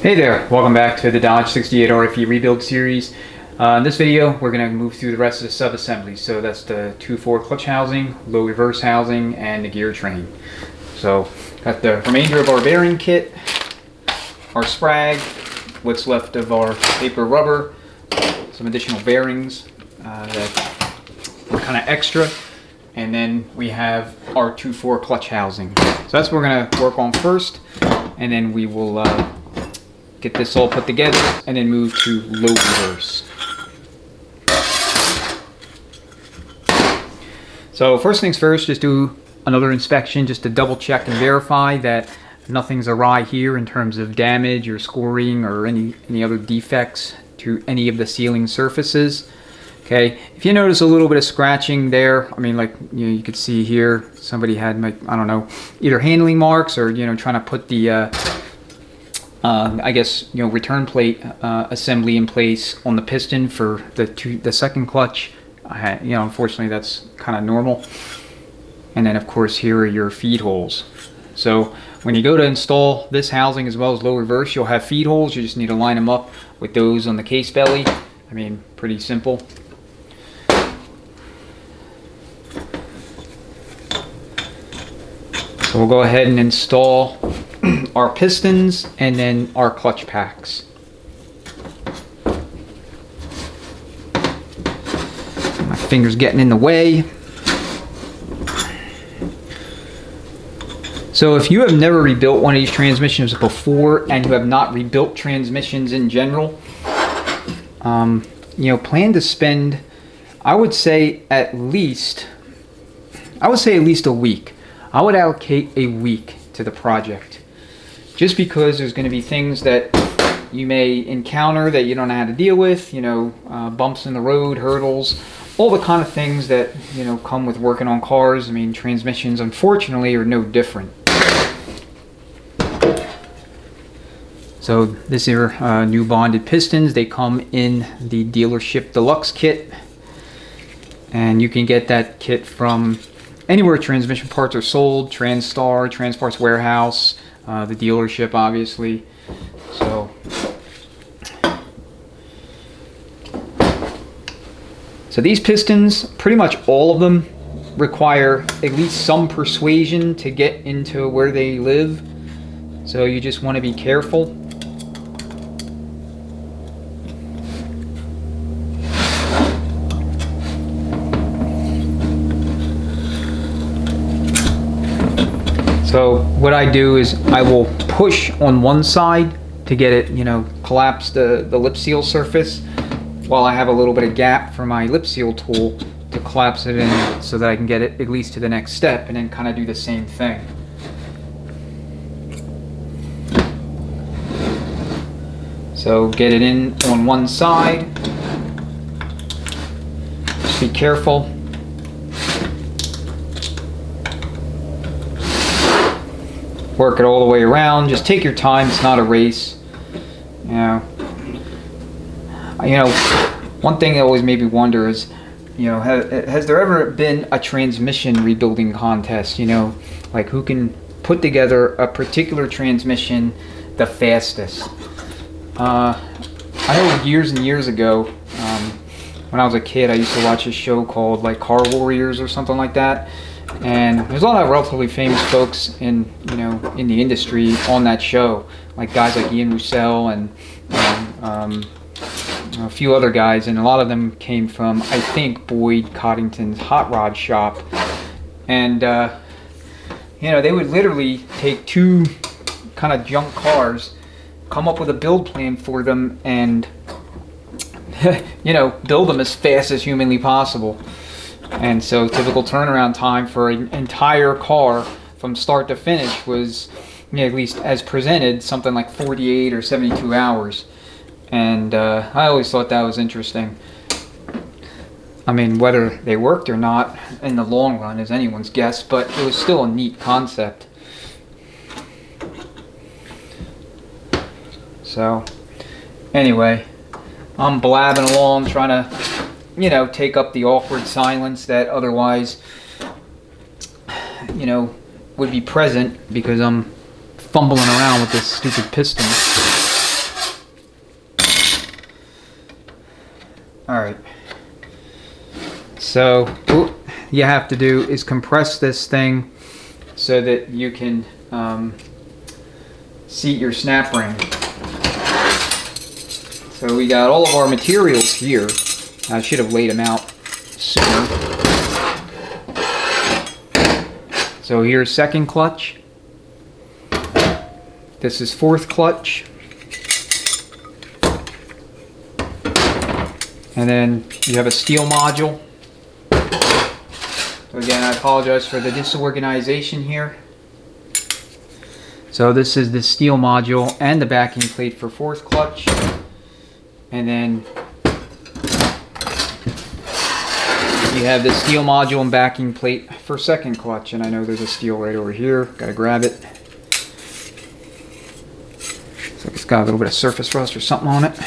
Hey there, welcome back to the Dodge 68 RFE rebuild series. In this video we're going to move through the rest of the sub-assemblies. So that's the 2/4 clutch housing, low reverse housing, and the gear train. So got the remainder of our bearing kit, our sprag, what's left of our paper rubber, some additional bearings that were kind of extra, and then we have our 2/4 clutch housing. So that's what we're going to work on first, and then we will get this all put together and then move to low reverse. So first things first, just do another inspection just to double check and verify that nothing's awry here in terms of damage or scoring or any other defects to any of the sealing surfaces. Okay, if you notice a little bit of scratching there, I mean, like you could see here, somebody had, like, I don't know, either handling marks or trying to put the I guess return plate assembly in place on the piston for the second clutch. Unfortunately that's kind of normal. And then of course here are your feed holes. So when you go to install this housing as well as low reverse, you'll have feed holes. You just need to line them up with those on the case belly. I mean, pretty simple. So we'll go ahead and install our pistons and then our clutch packs. My finger's getting in the way. So if you have never rebuilt one of these transmissions before and you have not rebuilt transmissions in general, plan to spend, I would say at least a week. I would allocate a week to the project, just because there's going to be things that you may encounter that you don't know how to deal with, bumps in the road, hurdles, all the kind of things that come with working on cars. I mean, transmissions unfortunately are no different. So this are new bonded pistons. They come in the dealership deluxe kit, and you can get that kit from anywhere transmission parts are sold: TransStar, Transparts Warehouse, the dealership, obviously. So these pistons, pretty much all of them, require at least some persuasion to get into where they live. So you just want to be careful. So what I do is I will push on one side to get it, collapse the lip seal surface, while I have a little bit of gap for my lip seal tool to collapse it in so that I can get it at least to the next step, and then kind of do the same thing. So get it in on one side. Just be careful. Work it all the way around. Just take your time. It's not a race. One thing that always made me wonder is, has there ever been a transmission rebuilding contest? Like who can put together a particular transmission the fastest? I know years and years ago, when I was a kid, I used to watch a show called like Car Warriors or something like that. And there's a lot of relatively famous folks in the industry on that show, like guys like Ian Russell and a few other guys, and a lot of them came from, I think, Boyd Coddington's hot rod shop. And they would literally take two kind of junk cars, come up with a build plan for them, and build them as fast as humanly possible. And so typical turnaround time for an entire car from start to finish was, at least as presented, something like 48 or 72 hours. And I always thought that was interesting. I mean, whether they worked or not in the long run is anyone's guess, but it was still a neat concept. So anyway, I'm blabbing along trying to take up the awkward silence that otherwise, would be present because I'm fumbling around with this stupid piston. Alright. So, what you have to do is compress this thing so that you can seat your snap ring. So we got all of our materials here. I should have laid them out sooner. So here's second clutch. This is fourth clutch. And then you have a steel module. So again, I apologize for the disorganization here. So this is the steel module and the backing plate for fourth clutch. And then you have the steel module and backing plate for second clutch. And I know there's a steel right over here. Gotta grab it. So it's got a little bit of surface rust or something on it.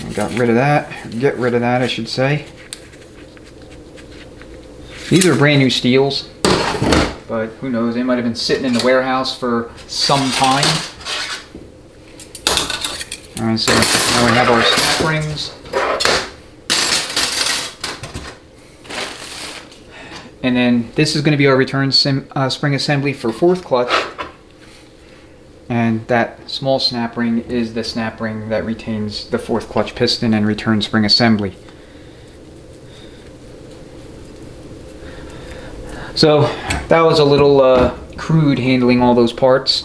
I got rid of that. Get rid of that, I should say. These are brand new steels, but who knows, they might have been sitting in the warehouse for some time. Alright, so now we have our snap rings. And then this is going to be our return spring assembly for fourth clutch. And that small snap ring is the snap ring that retains the fourth clutch piston and return spring assembly. So that was a little crude handling all those parts.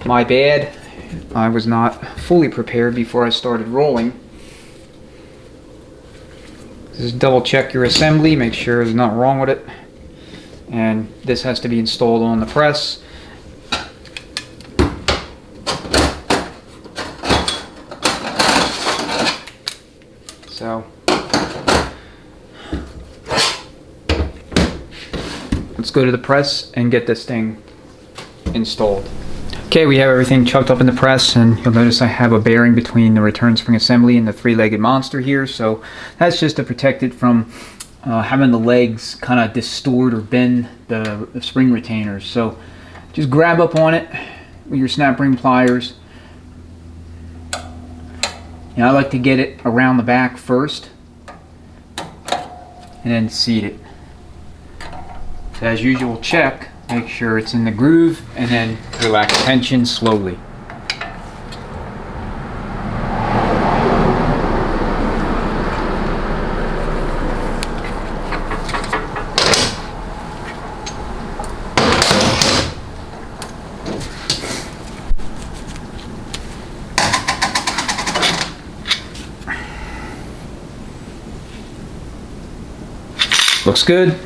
My bad. I was not fully prepared before I started rolling. Just double check your assembly, make sure there's nothing wrong with it. And this has to be installed on the press. So let's go to the press and get this thing installed. Okay, we have everything chucked up in the press, and you'll notice I have a bearing between the return spring assembly and the three-legged monster here. So that's just to protect it from having the legs kind of distort or bend the spring retainers. So just grab up on it with your snap ring pliers. I like to get it around the back first and then seat it. So as usual, check, make sure it's in the groove, and then relax tension slowly. Looks good.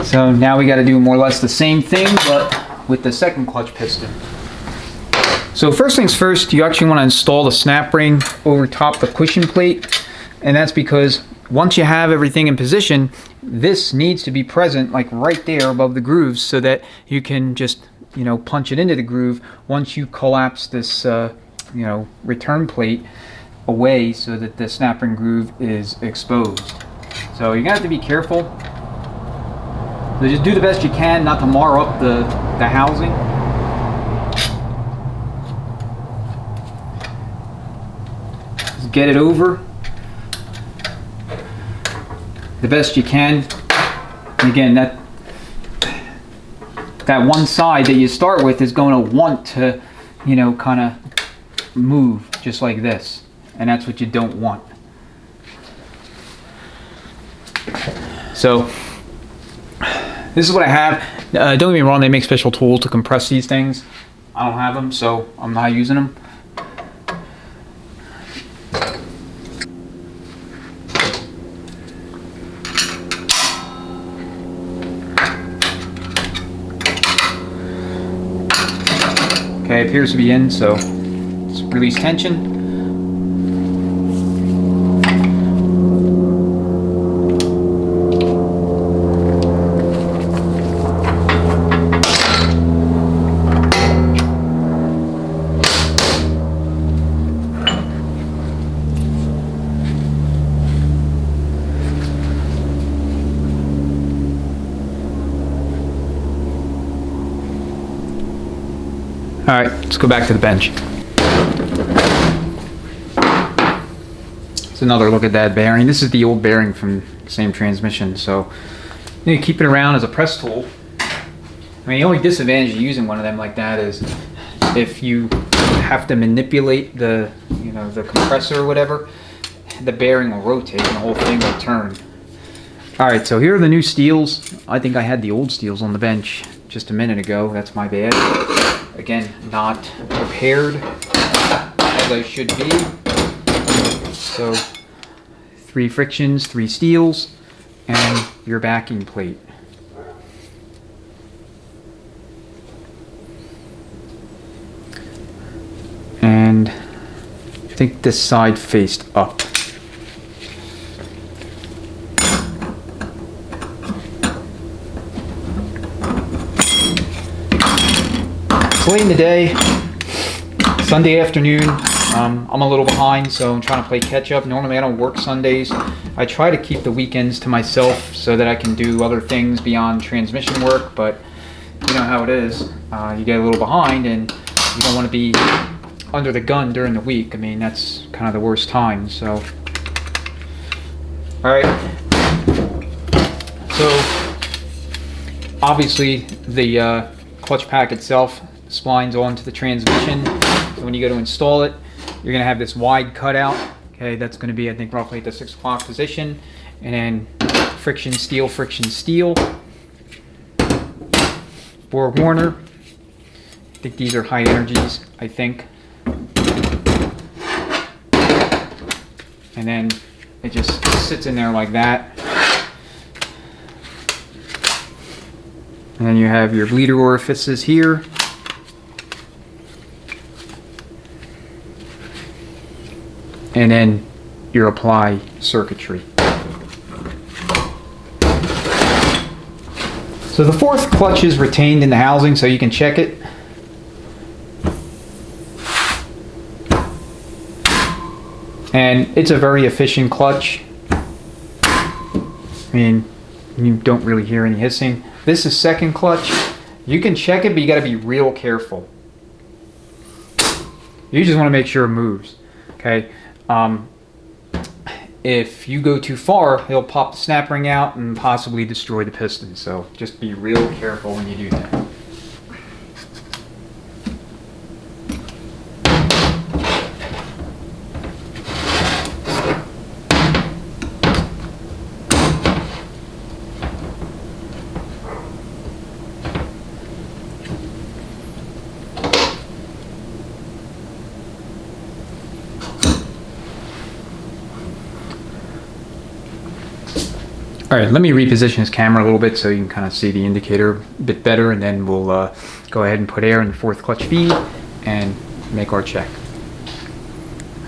So now we got to do more or less the same thing, but with the second clutch piston. So first things first, you actually want to install the snap ring over top the cushion plate, and that's because once you have everything in position, this needs to be present like right there above the grooves so that you can just, punch it into the groove once you collapse this, return plate away so that the snap ring groove is exposed. So you're gonna have to be careful. So just do the best you can not to mar up the housing. Just get it over the best you can. And again, that one side that you start with is going to want to, kind of move just like this, and that's what you don't want. So this is what I have. Don't get me wrong, they make special tools to compress these things. I don't have them, so I'm not using them. Okay, it appears to be in, so let's release tension. Alright, let's go back to the bench. It's another look at that bearing. This is the old bearing from the same transmission, so you keep it around as a press tool. I mean, the only disadvantage of using one of them like that is if you have to manipulate the, you know, the compressor or whatever, the bearing will rotate and the whole thing will turn. All right, so here are the new steels. I think I had the old steels on the bench just a minute ago. That's my bad. Again, not prepared as I should be. So 3 frictions, 3 steels, and your backing plate. And I think this side faced up. It's late in the day, Sunday afternoon. I'm a little behind, so I'm trying to play catch up. Normally I don't work Sundays. I try to keep the weekends to myself so that I can do other things beyond transmission work, but you know how it is. You get a little behind and you don't want to be under the gun during the week. I mean, that's kind of the worst time, so. All right. So, obviously the clutch pack itself splines onto the transmission. So when you go to install it, you're going to have this wide cutout. Okay, that's going to be, I think, roughly at the 6 o'clock position. And then friction steel, 4 Warner. I think these are high energies, I think. And then it just sits in there like that. And then you have your bleeder orifices here. And then your apply circuitry. So the 4th clutch is retained in the housing, so you can check it. And it's a very efficient clutch. I mean, you don't really hear any hissing. This is 2nd clutch. You can check it, but you got to be real careful. You just want to make sure it moves. Okay. If you go too far, it'll pop the snap ring out and possibly destroy the piston. So just be real careful when you do that. All right, let me reposition this camera a little bit so you can kind of see the indicator a bit better, and then we'll go ahead and put air in the 4th clutch feed and make our check.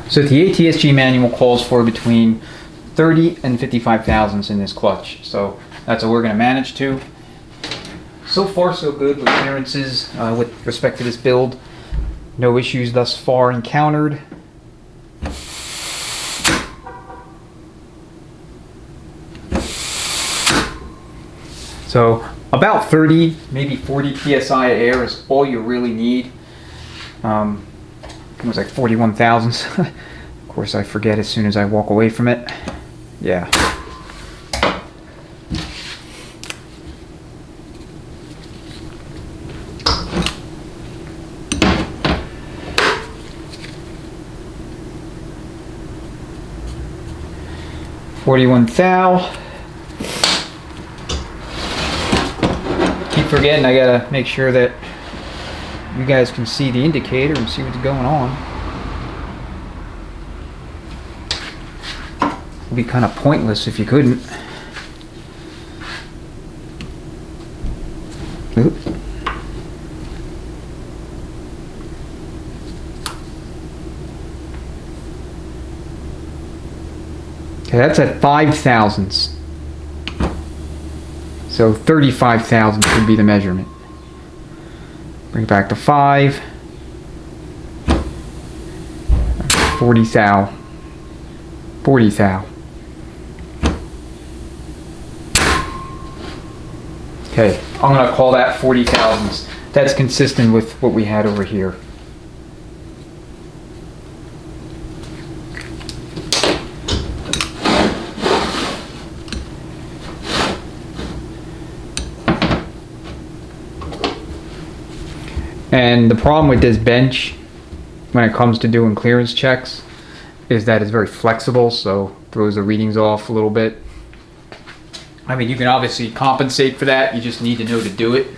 So the ATSG manual calls for between 30 and 55 thousandths in this clutch. So that's what we're going to manage to. So far so good with clearances with respect to this build. No issues thus far encountered. So about 30, maybe 40 psi of air is all you really need. It was like 41 thousandths. Of course I forget as soon as I walk away from it. Yeah. $41 thou. Keep forgetting I gotta make sure that you guys can see the indicator and see what's going on. It would be kind of pointless if you couldn't. Oops. Okay, that's at 5 thousandths. So 35 thousandths would be the measurement. Bring it back to 5. 40 thou. 40 thou. Okay, I'm going to call that 40 thousandths. That's consistent with what we had over here. And the problem with this bench when it comes to doing clearance checks is that it's very flexible, so throws the readings off a little bit. I mean, you can obviously compensate for that, you just need to know to do it.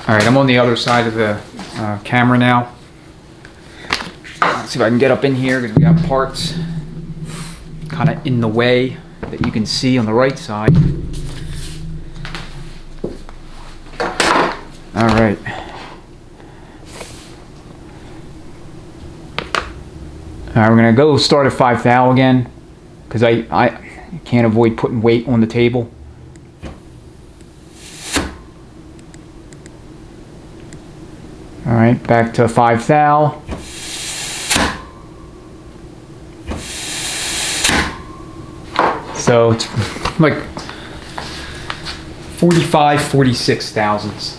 Alright, I'm on the other side of the camera now. Let's see if I can get up in here because we got parts kind of in the way that you can see on the right side. Alright. Alright, we're going to go start at 5 thou again because I can't avoid putting weight on the table. Alright, back to 5 thou. So it's like 45, 46 thousandths.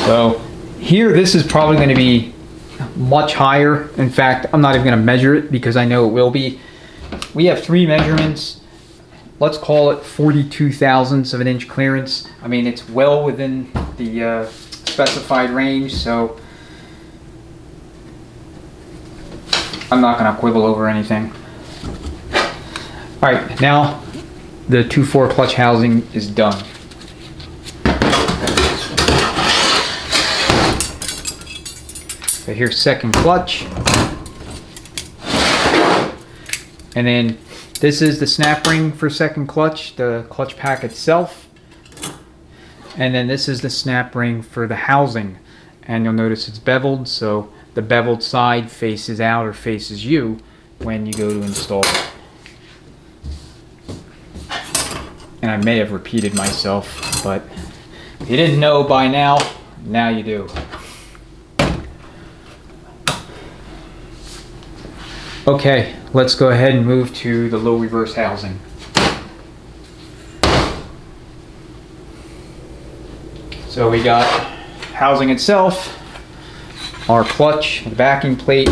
So here, this is probably going to be much higher. In fact, I'm not even going to measure it because I know it will be. We have 3 measurements. Let's call it 42 thousandths of an inch clearance. I mean, it's well within the specified range, so I'm not going to quibble over anything. All right, now the 2/4 clutch housing is done. So here's second clutch. And then this is the snap ring for second clutch, the clutch pack itself. And then this is the snap ring for the housing. And you'll notice it's beveled, so the beveled side faces out or faces you when you go to install it. And I may have repeated myself, but if you didn't know by now, now you do. Okay, let's go ahead and move to the low reverse housing. So we got housing itself, our clutch, the backing plate,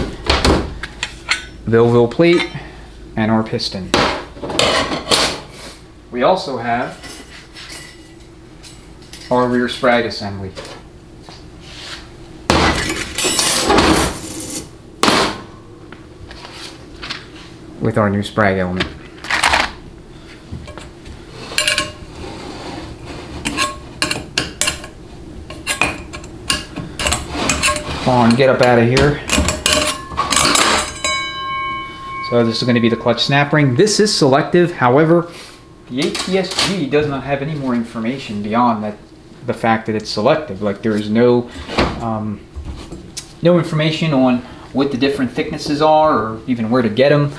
Vilville plate, and our piston. We also have our rear sprag assembly. With our new sprag element. Come on, get up out of here. So this is going to be the clutch snap ring. This is selective, however, the ATSG does not have any more information beyond that, the fact that it's selective. Like there is no information on what the different thicknesses are or even where to get them.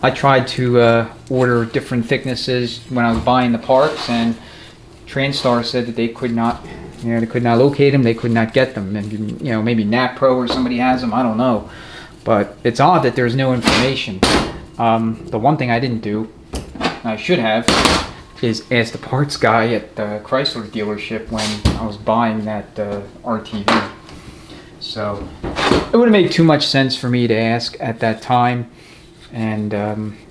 I tried to order different thicknesses when I was buying the parts, and TransStar said that they could not, they could not locate them, they could not get them, and maybe NAPRO or somebody has them, I don't know. But it's odd that there's no information. The one thing I didn't do, I should have, is ask the parts guy at the Chrysler dealership when I was buying that RTV. So it would have made too much sense for me to ask at that time. And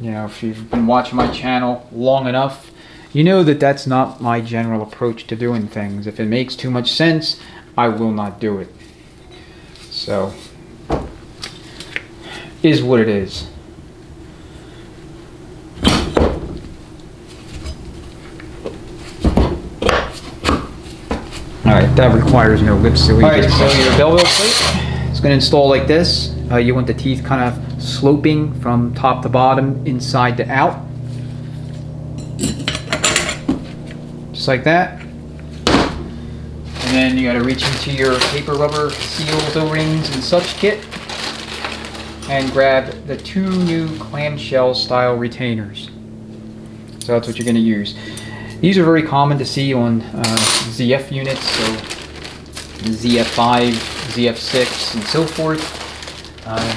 if you've been watching my channel long enough, you know that that's not my general approach to doing things. If it makes too much sense, I will not do it. So, is what it is. Alright, that requires no lip seal. Alright, so your Belleville plate is going to install like this. You want the teeth kind of sloping from top to bottom, inside to out. Just like that. And then you got to reach into your paper rubber seals, O-rings, and such kit and grab the 2 new clamshell style retainers. So that's what you're going to use. These are very common to see on ZF units, so ZF5, ZF6, and so forth.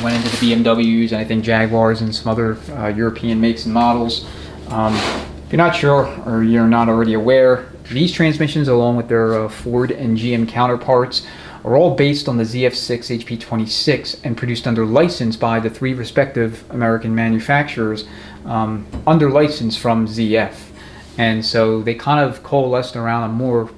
Went into the BMWs and I think Jaguars and some other European makes and models. If you're not sure or you're not already aware, These transmissions, along with their Ford and GM counterparts, are all based on the ZF6 HP26 and produced under license by the 3 respective American manufacturers, under license from ZF. And so they kind of coalesced around a more,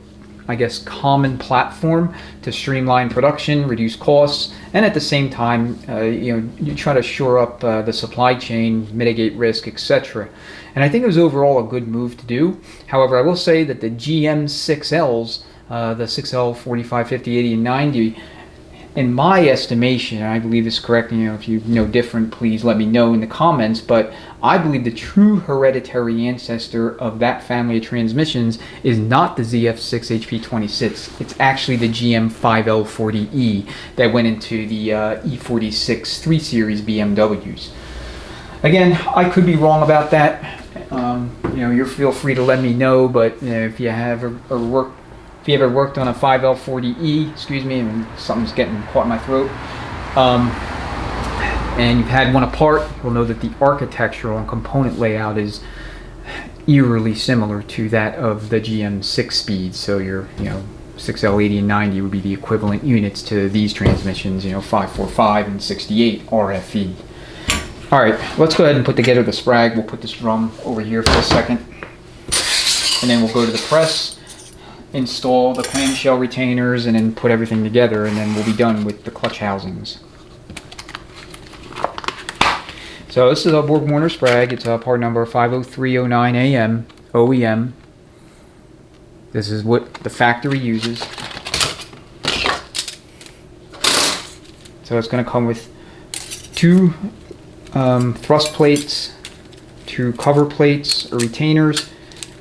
I guess, common platform to streamline production, reduce costs, and at the same time, you try to shore up the supply chain, mitigate risk, etc. And I think it was overall a good move to do. However, I will say that the GM 6Ls, the 6L 45, 50, 80, and 90, in my estimation, and I believe this is correct, if you know different, please let me know in the comments, but I believe the true hereditary ancestor of that family of transmissions is not the ZF6 HP26. It's actually the GM 5L40E that went into the E46 3 Series BMWs. Again, I could be wrong about that. You feel free to let me know, but if you have if you ever worked on a 5L40E, excuse me, and something's getting caught in my throat, and you've had one apart, you'll know that the architectural and component layout is eerily similar to that of the GM 6-speed. So your 6L 80 and 90 would be the equivalent units to these transmissions, 545 and 68 RFE. All right, let's go ahead and put together the sprag. We'll put this drum over here for a second, and then we'll go to the press, install the clamshell retainers, and then put everything together, and then we'll be done with the clutch housings. So this is a Borg Warner sprag. It's part number 50309AM OEM. This is what the factory uses. So it's going to come with 2 thrust plates, 2 cover plates or retainers,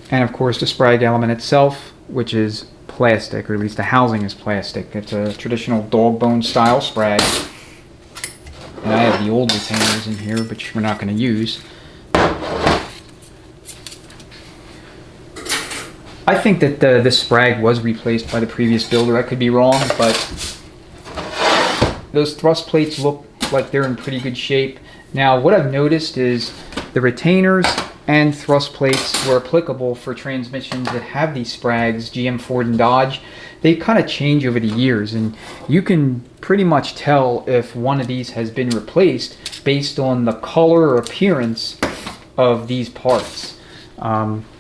and of course the sprag element itself, which is plastic, or at least the housing is plastic. It's a traditional dog bone style sprag. And I have the old retainers in here, which we're not going to use. I think that this sprag was replaced by the previous builder. I could be wrong, but those thrust plates look like they're in pretty good shape. Now, what I've noticed is the retainers and thrust plates were applicable for transmissions that have these sprags, GM, Ford, and Dodge. They kind of change over the years, and you can pretty much tell if one of these has been replaced based on the color or appearance of these parts.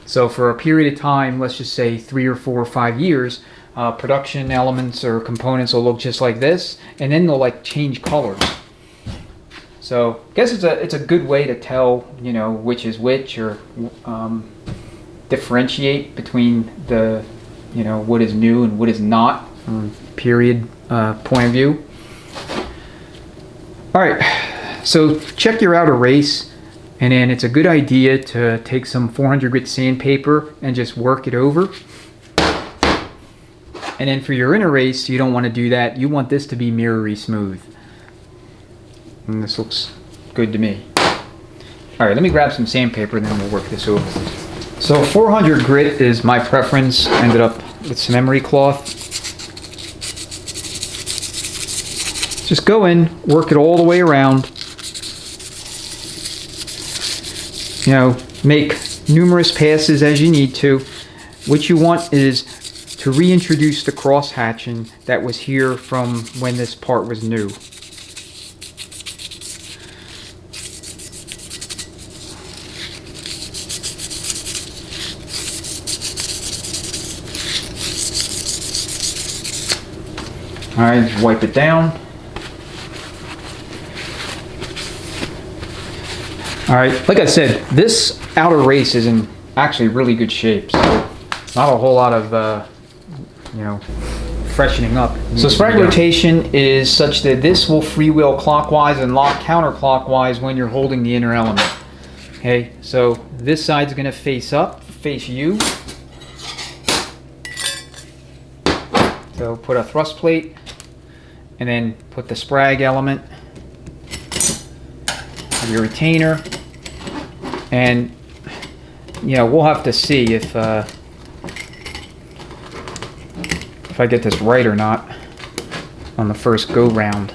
So for a period of time, let's just say 3 or 4 or 5 years, production elements or components will look just like this, and then they'll change colors. So I guess it's a good way to tell which is which, or differentiate between the what is new and what is not from a period point of view. All right, so check your outer race, and then it's a good idea to take some 400 grit sandpaper and just work it over. And then for your inner race, you don't want to do that. You want this to be mirrory smooth. And this looks good to me. All right, let me grab some sandpaper and then we'll work this over. So 400 grit is my preference. I ended up with some emery cloth. Just go in, work it all the way around. Make numerous passes as you need to. What you want is to reintroduce the cross hatching that was here from when this part was new. All right, just wipe it down. All right, like I said, this outer race is in actually really good shape. So not a whole lot of, freshening up. So sprag rotation is such that this will freewheel clockwise and lock counterclockwise when you're holding the inner element. Okay, so this side's going to face up, face you. So put a thrust plate, and then put the sprag element, your retainer, and we'll have to see if I get this right or not on the first go round.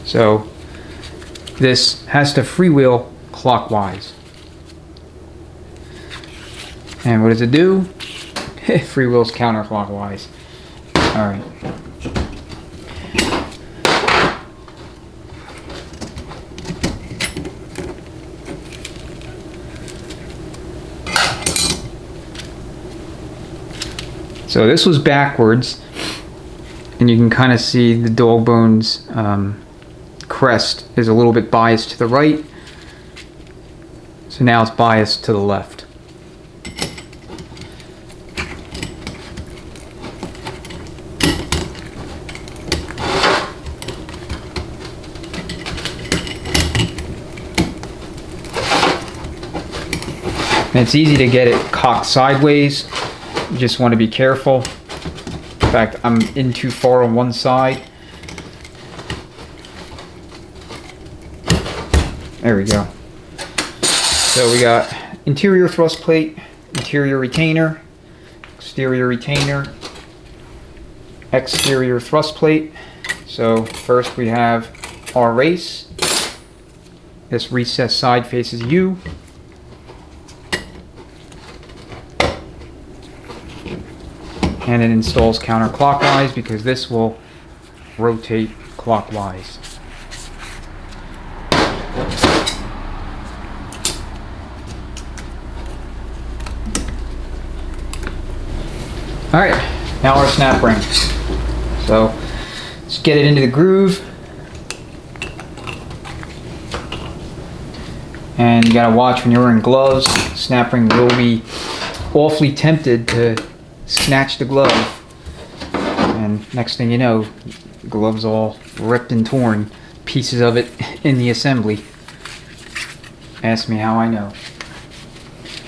So this has to freewheel clockwise. And what does it do? It freewheels counterclockwise. Alright. So this was backwards, and you can kind of see the dog bones crest is a little bit biased to the right. So now it's biased to the left. And it's easy to get it cocked sideways. You just want to be careful. In fact, I'm in too far on one side. There we go. So we got interior thrust plate, interior retainer, exterior retainer, exterior thrust plate. So first we have our race. This recessed side faces you. And it installs counterclockwise because this will rotate clockwise. Alright, now our snap ring. So let's get it into the groove. And you gotta watch when you're wearing gloves. Snap ring will be awfully tempted to snatch the glove, and next thing you know, the glove's all ripped and torn, pieces of it in the assembly. Ask me how I know.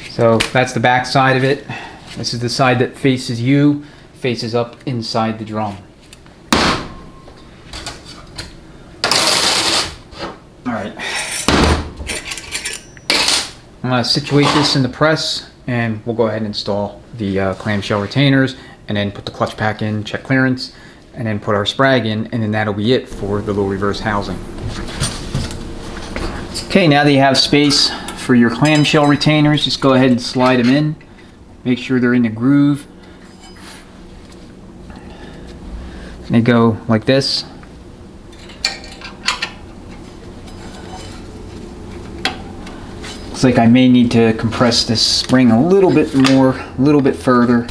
So that's the back side of it. This is the side that faces you, faces up inside the drum. Alright. I'm going to situate this in the press, and we'll go ahead and install the clamshell retainers, and then put the clutch pack in, check clearance, and then put our sprag in, and then that'll be it for the low reverse housing. Okay, now that you have space for your clamshell retainers, just go ahead and slide them in. Make sure they're in the groove. They go like this. Looks like I may need to compress this spring a little bit more, a little bit further.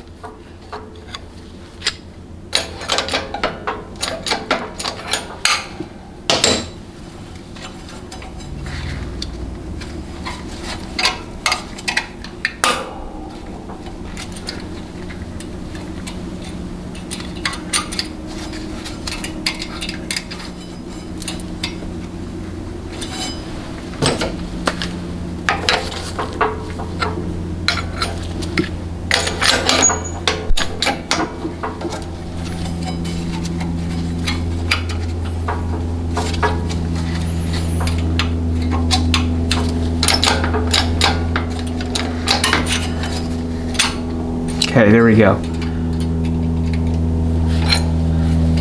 Okay, there we go.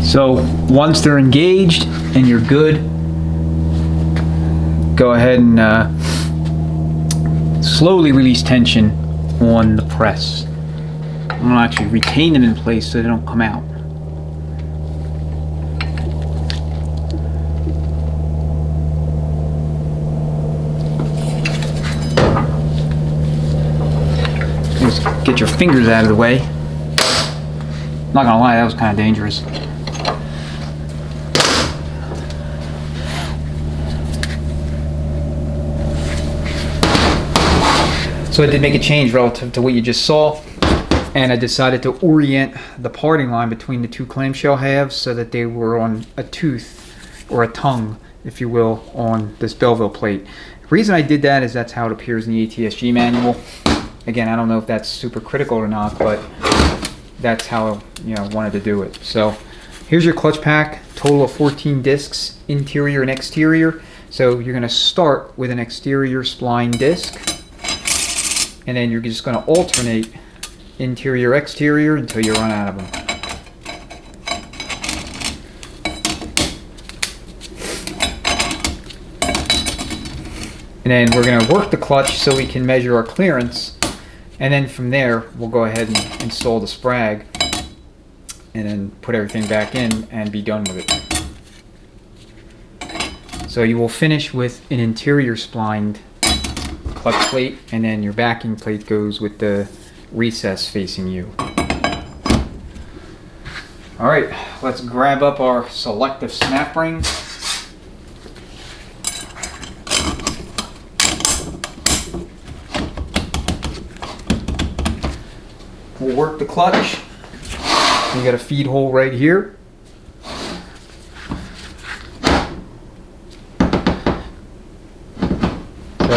So once they're engaged and you're good, go ahead and slowly release tension on the press. I'm going to actually retain them in place so they don't come out. Just get your fingers out of the way. Not gonna lie, that was kind of dangerous. So I did make a change relative to what you just saw, and I decided to orient the parting line between the two clamshell halves so that they were on a tooth, or a tongue, if you will, on this Belleville plate. The reason I did that is that's how it appears in the ATSG manual. Again, I don't know if that's super critical or not, but that's how I wanted to do it. So here's your clutch pack, total of 14 discs, interior and exterior. So you're going to start with an exterior spline disc, and then you're just going to alternate interior exterior until you run out of them. And then we're going to work the clutch so we can measure our clearance. And then from there, we'll go ahead and install the sprag and then put everything back in and be done with it. So you will finish with an interior splined clutch plate, and then your backing plate goes with the recess facing you. All right, let's grab up our selective snap ring. We'll work the clutch. You got a feed hole right here. So, go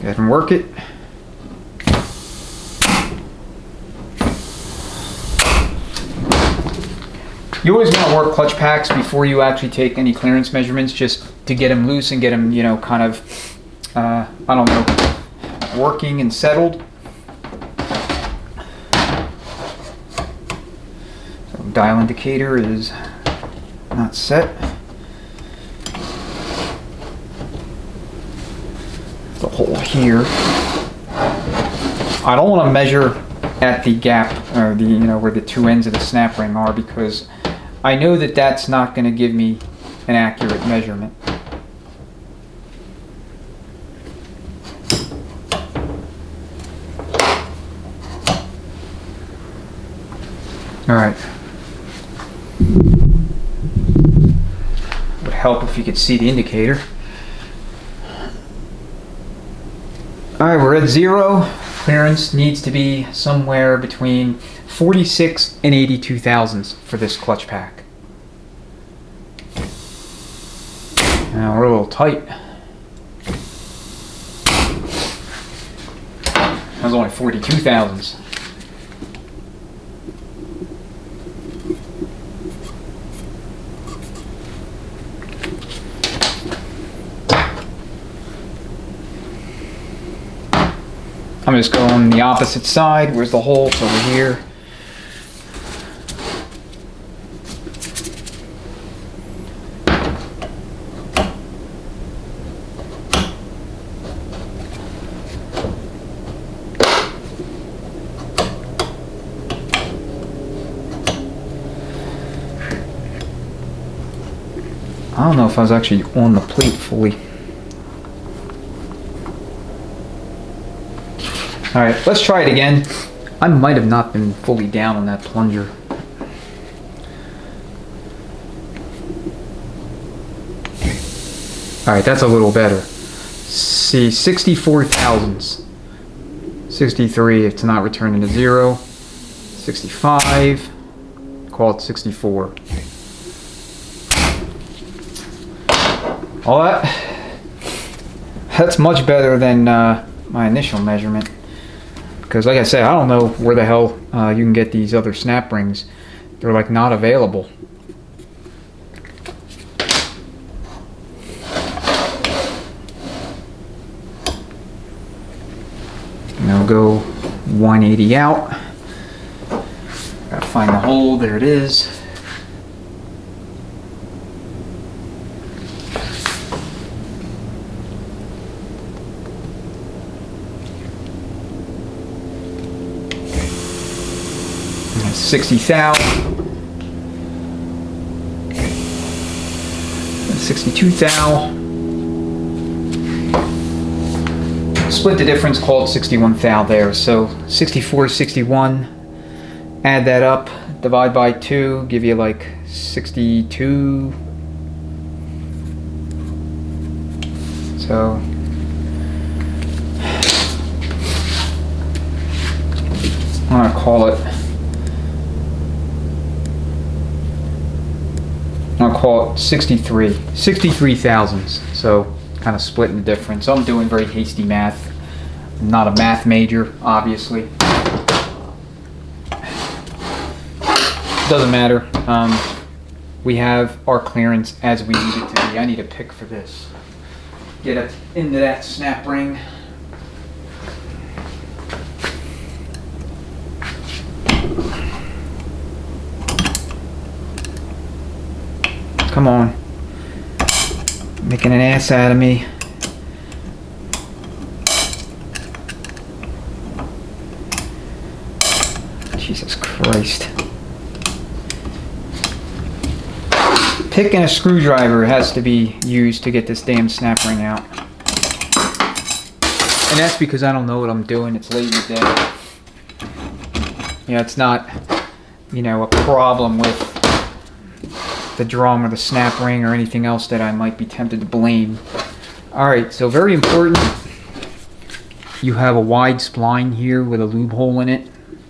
ahead and work it. You always want to work clutch packs before you actually take any clearance measurements, just to get them loose and get them, you know, kind of, I don't know, working and settled. So dial indicator is not set. The hole here. I don't want to measure at the gap, or the, you know, where the two ends of the snap ring are, because I know that that's not going to give me an accurate measurement. All right. Would help if you could see the indicator. All right, we're at 0. Clearance needs to be somewhere between 46 and 82 thousandths for this clutch pack. Now we're a little tight. That was only 42 thousandths. I'm just going the opposite side. Where's the hole? It's over here. I don't know if I was actually on the plate fully. Alright, let's try it again. I might have not been fully down on that plunger. Alright, that's a little better. See, 64 thousandths. 63 if it's not returning to 0. 65. Call it 64. All that's much better than my initial measurement. Because like I said, I don't know where the hell you can get these other snap rings. They're like not available. And I'll go 180 out. Gotta find the hole. There it is. And 60 thou. 62 thou. Split the difference, call it 61 thou there. So 64, 61. Add that up, divide by 2, give you like 62. So I'm gonna call it. I'll call it 63 thousandths. So kind of splitting the difference. I'm doing very hasty math. I'm not a math major, obviously. Doesn't matter. We have our clearance as we need it to be. I need a pick for this. Get it into that snap ring. Come on. Making an ass out of me. Jesus Christ. Pick and a screwdriver has to be used to get this damn snap ring out. And that's because I don't know what I'm doing. It's late in the day. Yeah, it's not, you know, a problem with the drum or the snap ring or anything else that I might be tempted to blame. Alright, so very important. You have a wide spline here with a lube hole in it.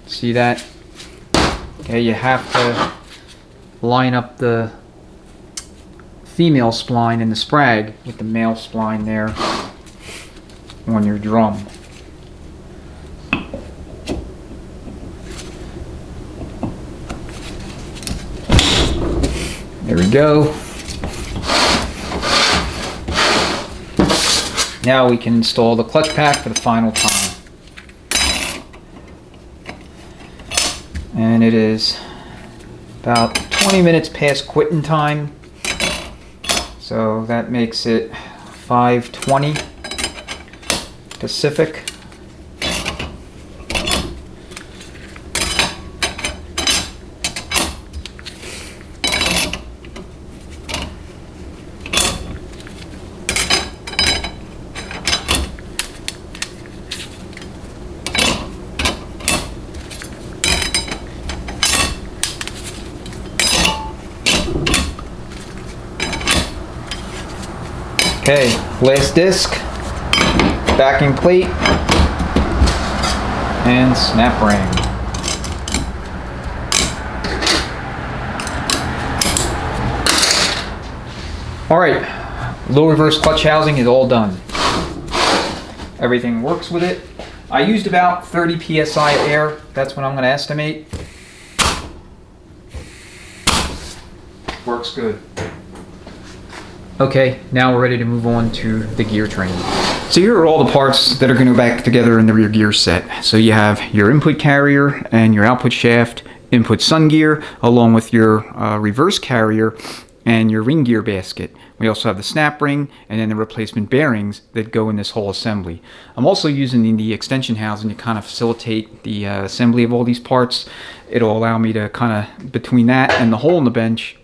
See that? Okay, you have to line up the female spline in the sprag with the male spline there on your drum. There we go. Now we can install the clutch pack for the final time. And it is about 20 minutes past quitting time. So that makes it 5:20 Pacific. Okay, last disc, backing plate, and snap ring. Alright, low reverse clutch housing is all done. Everything works with it. I used about 30 psi of air, that's what I'm going to estimate. Works good. Okay, now we're ready to move on to the gear train. So here are all the parts that are going to go back together in the rear gear set. So you have your input carrier and your output shaft, input sun gear, along with your reverse carrier and your ring gear basket. We also have the snap ring and then the replacement bearings that go in this whole assembly. I'm also using the extension housing to kind of facilitate the assembly of all these parts. It'll allow me to kind of, between that and the hole in the bench,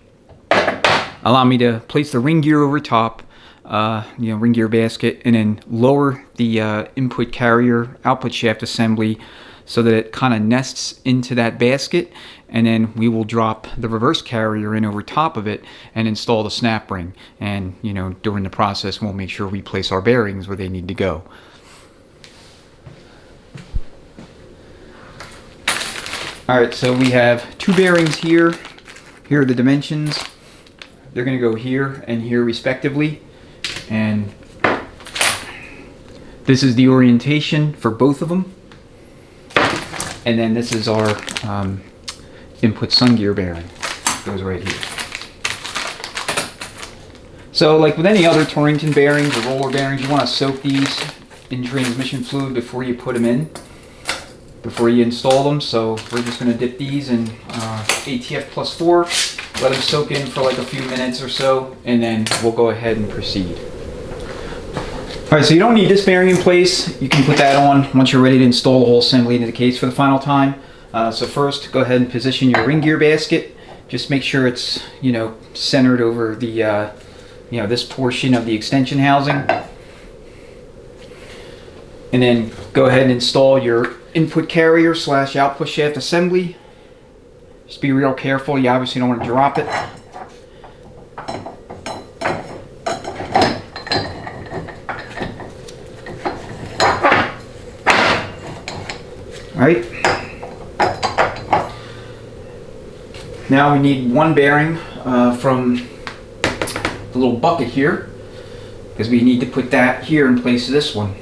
allow me to place the ring gear over top, ring gear basket, and then lower the input carrier output shaft assembly so that it kind of nests into that basket, and then we will drop the reverse carrier in over top of it and install the snap ring. And during the process we'll make sure we place our bearings where they need to go. Alright, so we have two bearings here. Here are the dimensions. They're going to go here and here respectively, and this is the orientation for both of them, and then this is our input sun gear bearing. Goes right here. So like with any other Torrington bearings or roller bearings, you want to soak these in transmission fluid before you put them in, before you install them. So we're just going to dip these in ATF plus 4. Let them soak in for like a few minutes or so, and then we'll go ahead and proceed. Alright, so you don't need this bearing in place. You can put that on once you're ready to install the whole assembly into the case for the final time. So first, go ahead and position your ring gear basket. Just make sure it's, centered over the, this portion of the extension housing. And then go ahead and install your input carrier / output shaft assembly. Just be real careful, you obviously don't want to drop it. Alright. Now we need one bearing from the little bucket here, because we need to put that here in place of this one.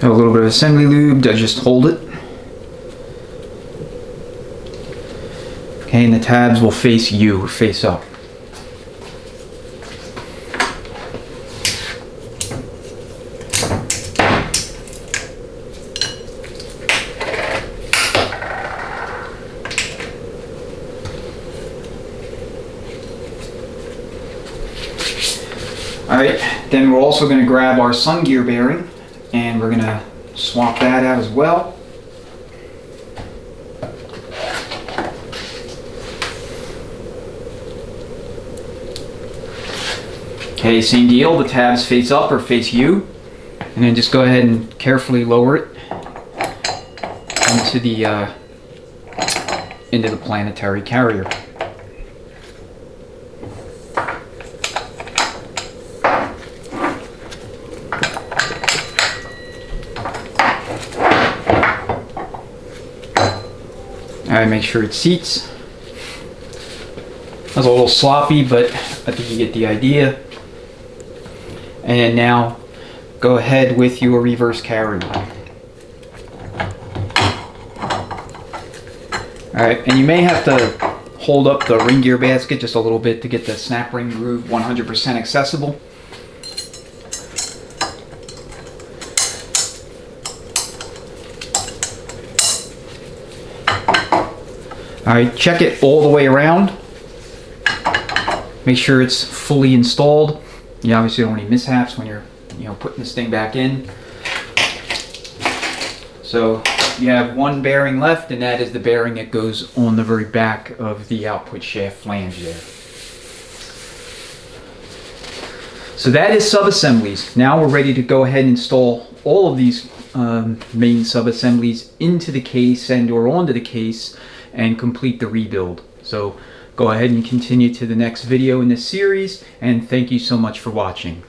Have a little bit of assembly lube to just hold it. Okay, and the tabs will face up. Alright, then we're also going to grab our sun gear bearing and we're going to swap that out as well. Okay, same deal, the tabs face up or face you, and then just go ahead and carefully lower it into the planetary carrier. Alright, make sure it seats. That was a little sloppy, but I think you get the idea. And then now, go ahead with your reverse carrier. Alright, and you may have to hold up the ring gear basket just a little bit to get the snap ring groove 100% accessible. Alright, check it all the way around. Make sure it's fully installed. You obviously don't want any mishaps when you're putting this thing back in. So you have one bearing left, and that is the bearing that goes on the very back of the output shaft flange there. So that is sub-assemblies. Now we're ready to go ahead and install all of these main sub-assemblies into the case and or onto the case and complete the rebuild. So go ahead and continue to the next video in this series, and thank you so much for watching.